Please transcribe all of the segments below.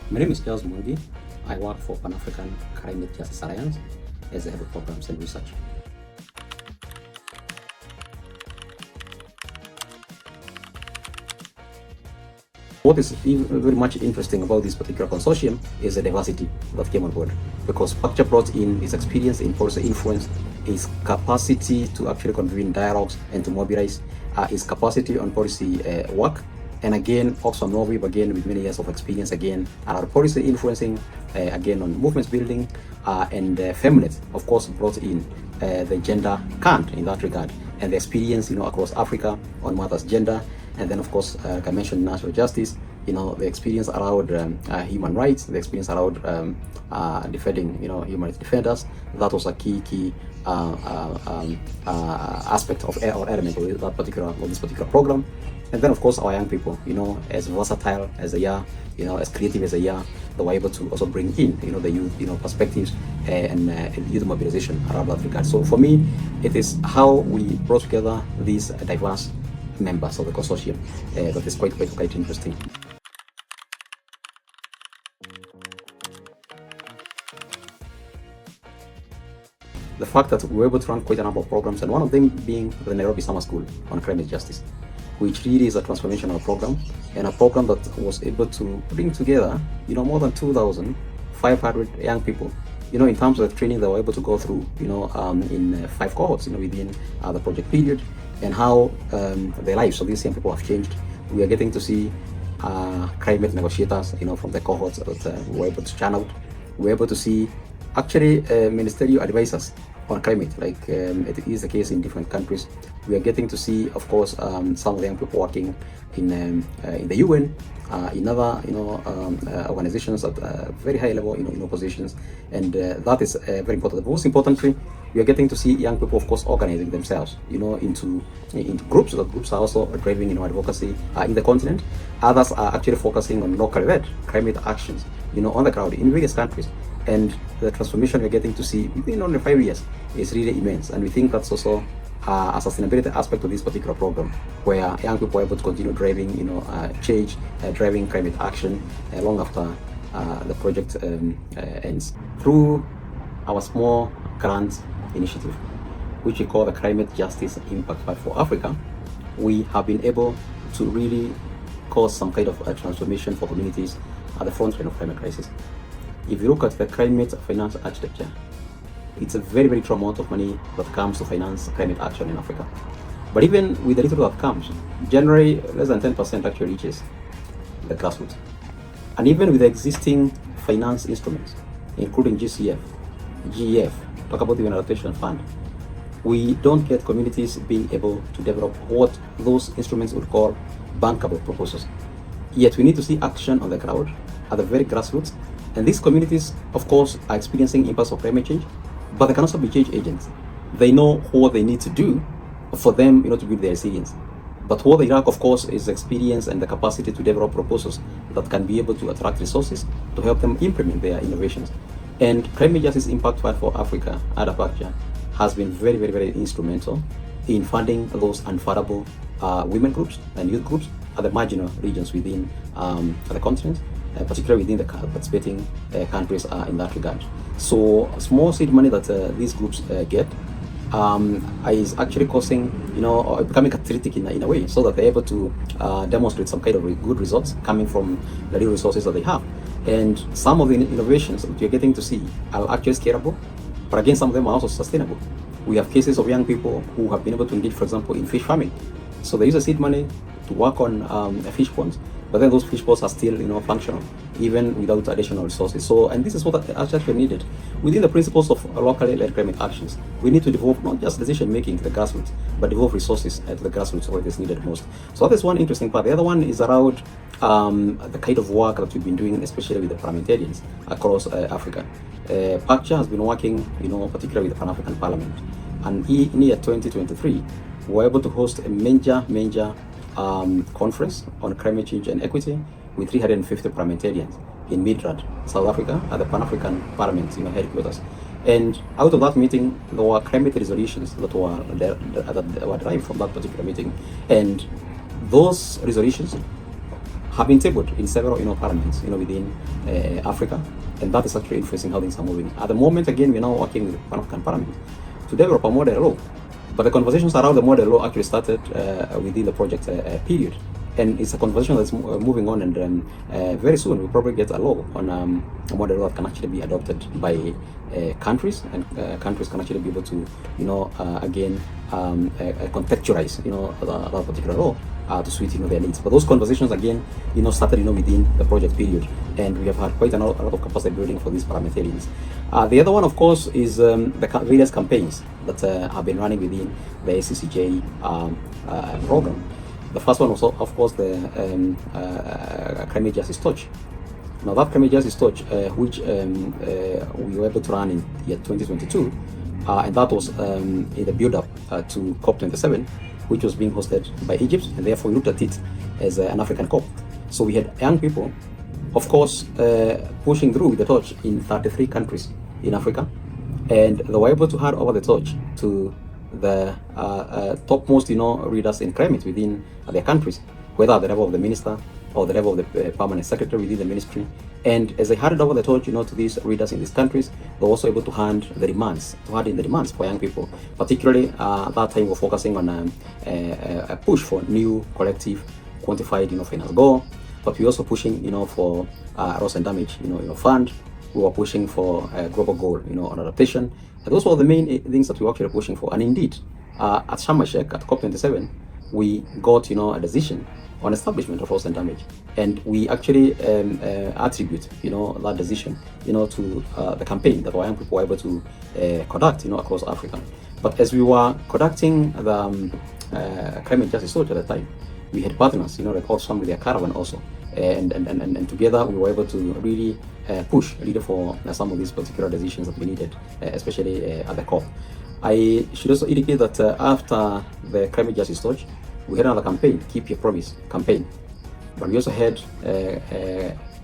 My name is Charles Mungi. I work for Pan-African Climate Justice Alliance as the head of programs and research. What is very much interesting about this particular consortium is the diversity that came on board, because PACJA brought in its experience in policy influence, its capacity to actually convene dialogues and to mobilize, its capacity on policy work, and again Oxfam Novib, again with many years of experience, again around policy influencing, again on movements building, and FEMNET of course brought in the gender cant in that regard, and the experience across Africa on matters gender. And then, of course, like I mentioned, natural justice, the experience around human rights, the experience around defending, human rights defenders. That was a key aspect of or element of this particular program. And then, of course, our young people, as versatile as they are, as creative as they are, they were able to also bring in, the youth, perspectives and youth mobilization around that regard. So for me, it is how we brought together these diverse members of the consortium that is quite interesting. The fact that we were able to run quite a number of programs, and one of them being the Nairobi Summer School on climate justice, which really is a transformational program, and a program that was able to bring together more than 2,500 young people, in terms of the training they were able to go through, in 5 cohorts, within the project period, and how the lives of these young people have changed. We are getting to see climate negotiators, from the cohorts that we were able to churn out. We were able to see actually ministerial advisors on climate, like it is the case in different countries. We are getting to see, of course, some of the young people working in the UN, in other organizations at very high level, positions, and that is very important. But most importantly, we are getting to see young people, of course, organizing themselves, into groups. That groups are also driving, advocacy in the continent. Others are actually focusing on locally led climate actions, on the ground in various countries. And the transformation we're getting to see within only 5 years is really immense. And we think that's also a sustainability aspect of this particular program, where young people are able to continue driving, change, driving climate action long after the project ends. Through our small grant initiative, which we call the Climate Justice Impact Fund for Africa, we have been able to really cause some kind of transformation for communities at the front line of climate crisis. If you look at the climate finance architecture, it's a very, very true amount of money that comes to finance climate action in Africa. But even with the little that comes, generally less than 10% actually reaches the grassroots. And even with the existing finance instruments, including GCF, GEF, talk about the adaptation fund, we don't get communities being able to develop what those instruments would call bankable proposals. Yet we need to see action on the ground at the very grassroots. And these communities, of course, are experiencing impacts of climate change, but they can also be change agents. They know what they need to do for them, to build their resilience. But what they lack, of course, is experience and the capacity to develop proposals that can be able to attract resources to help them implement their innovations. And Climate Justice Impact Fund for Africa, AACJ, has been very, very, very instrumental in funding those unfundable women groups and youth groups at the marginal regions within the continent, particularly within the participating countries in that regard. So small seed money that these groups get is actually causing, or becoming catalytic in a way, so that they're able to demonstrate some kind of good results coming from the real resources that they have. And some of the innovations that you're getting to see are actually scalable, but again, some of them are also sustainable. We have cases of young people who have been able to engage, for example, in fish farming. So they use the seed money to work on fish ponds, but then those fish ponds are still, functional, even without additional resources. So, and this is what actually needed. Within the principles of locally led climate actions, we need to develop not just decision making to the grassroots, but develop resources at the grassroots where it is needed most. So that is one interesting part. The other one is around the kind of work that we've been doing, especially with the parliamentarians across Africa. PACJA has been working, particularly with the Pan-African Parliament. And in year 2023, we were able to host a major conference on climate change and equity with 350 parliamentarians in Midrad, South Africa, at the Pan-African Parliament headquarters. And out of that meeting, there were climate resolutions that were derived from that particular meeting. And those resolutions have been tabled in several parliaments within Africa, and that is actually influencing how things are moving. At the moment, again, we're now working with the Pan-African Parliament to develop a model law, but the conversations around the model law actually started within the project period, and it's a conversation that's moving on, and very soon we'll probably get a law on a model law that can actually be adopted by countries, and countries can actually be able to again contextualize that particular law to suit their needs. But those conversations again started within the project period, and we have had quite a lot of capacity building for these parliamentarians. The other one, of course, is the various campaigns that have been running within the AACJ program. The first one was, of course, the Climate Justice Torch. Now, that Climate Justice Torch, which we were able to run in the year 2022, and that was in the build-up to COP27, which was being hosted by Egypt, and therefore we looked at it as an African COP. So we had young people, of course, pushing through with the torch in 33 countries in Africa, and they were able to hand over the torch to the topmost leaders in climate within their countries, whether at the level of the minister or the level of the permanent secretary within the ministry. And as they handed over the torch to these leaders in these countries, they were also able to hand in the demands for young people. Particularly that time we're focusing on a push for new collective quantified finance goal, but we're also pushing for loss and damage fund. We were pushing for a global goal on adaptation, and those were the main things that we were actually pushing for. And indeed, at Sharm el-Sheikh at COP27, we got a decision on establishment of loss and damage, and we actually attribute that decision to the campaign that our young people were able to conduct across Africa. But as we were conducting the Climate Justice Torch at the time, we had partners like Oxfam with their caravan also, and together we were able to really push leader for some of these particular decisions that we needed, especially at the COP. I should also indicate that after the Climate Justice Torch, we had another campaign, Keep Your Promise campaign, but we also had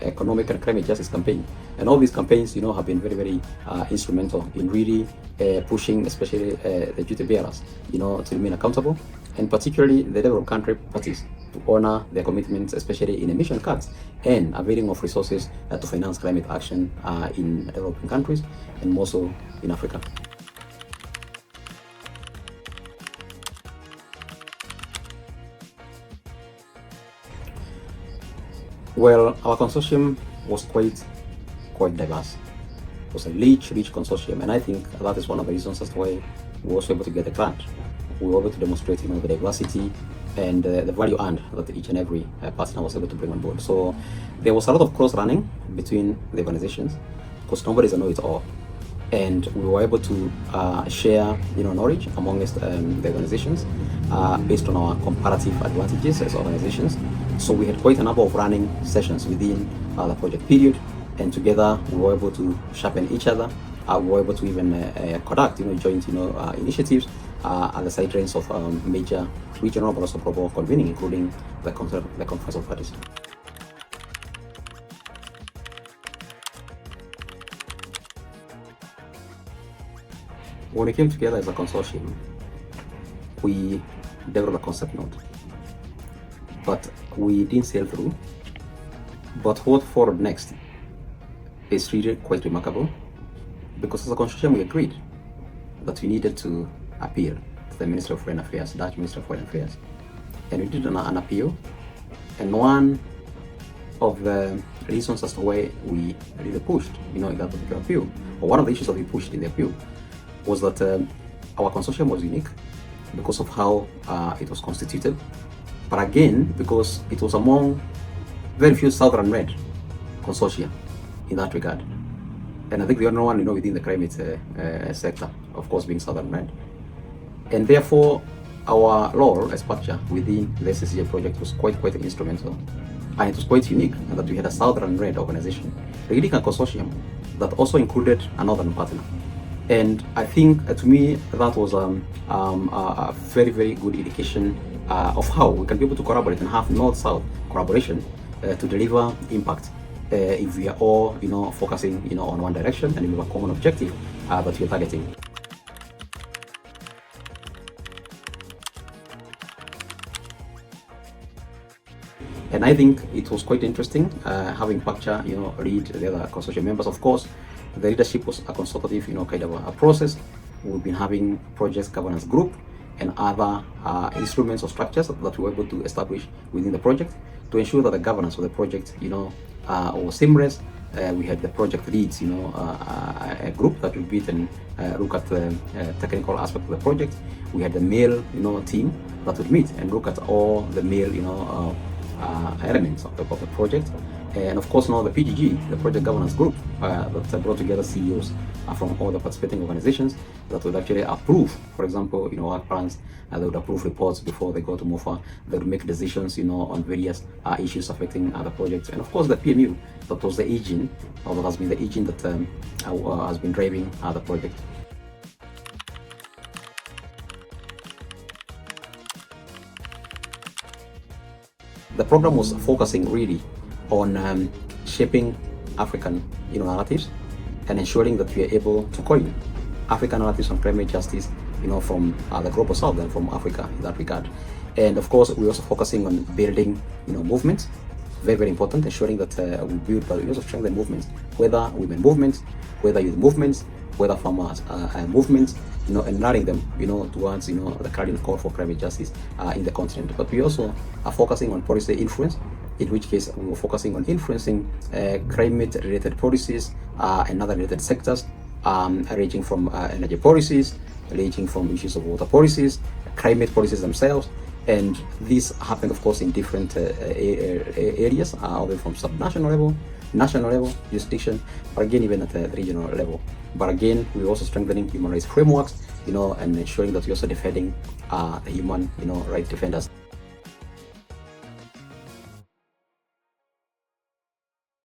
economic and climate justice campaign, and all these campaigns have been very, very instrumental in really pushing especially the duty bearers to remain accountable, and particularly the developed country parties to honor their commitments, especially in emission cuts and availing of resources to finance climate action in developing countries, and more so in Africa. Well, our consortium was quite diverse. It was a rich consortium, and I think that is one of the reasons as to why we were also able to get the grant. We were able to demonstrate the diversity and the value earned that each and every partner was able to bring on board. So there was a lot of cross-running between the organizations, because nobody's a know-it-all, and we were able to share knowledge amongst the organizations based on our comparative advantages as organizations. So we had quite a number of running sessions within the project period, and together we were able to sharpen each other. We were able to even conduct joint initiatives at the sidelines of major regional but also global convening, including the Conference of Parties. When we came together as a consortium, we developed a concept note, but we didn't sail through. But what followed next is really quite remarkable, because as a consortium we agreed that we needed to appeal to the Ministry of Foreign Affairs, Dutch Ministry of Foreign Affairs, and we did an appeal. And one of the reasons as to why we really pushed in that particular appeal, or one of the issues that we pushed in the appeal, was that our consortium was unique because of how it was constituted, but again because it was among very few Southern red consortia in that regard. And I think the only one within the climate sector, of course, being Southern red. And therefore our role as PACJA within the AACJ project was quite instrumental, and it was quite unique that we had a Southern red organization leading a consortium that also included a Northern partner. And I think to me that was a very good indication of how we can be able to collaborate and have North-South collaboration to deliver impact if we are all focusing on one direction and we have a common objective that we are targeting. And I think it was quite interesting having PACJA, lead the other consortium members. Of course, the leadership was a consultative, kind of a process. We've been having project governance group and other instruments or structures that we were able to establish within the project to ensure that the governance of the project, was seamless. We had the project leads, a group that would meet and look at the technical aspect of the project. We had the male, team that would meet and look at all the male, elements of the project. And of course, now the PGG, the project governance group, that brought together CEOs from all the participating organizations that would actually approve, for example, work plans. They would approve reports before they go to MOFA. They would make decisions, on various issues affecting other projects. And of course, the PMU, that was the agent, or that has been the agent that has been driving the project. The program was focusing really on shaping African narratives and ensuring that we are able to coin African narratives on climate justice from the global south and from Africa in that regard. And of course, we're also focusing on building movements, very, very important, ensuring that we build, but we also strengthen movements, whether women movements, whether youth movements, whether farmers movements, and narrowing them, towards, the current call for climate justice in the continent. But we also are focusing on policy influence, in which case we were focusing on influencing climate-related policies and other related sectors, ranging from energy policies, ranging from issues of water policies, climate policies themselves. And this happened, of course, in different areas, all the way from subnational level, national level, jurisdiction, but again, even at the regional level. But again, we're also strengthening human rights frameworks, and ensuring that we're also defending the human, rights defenders.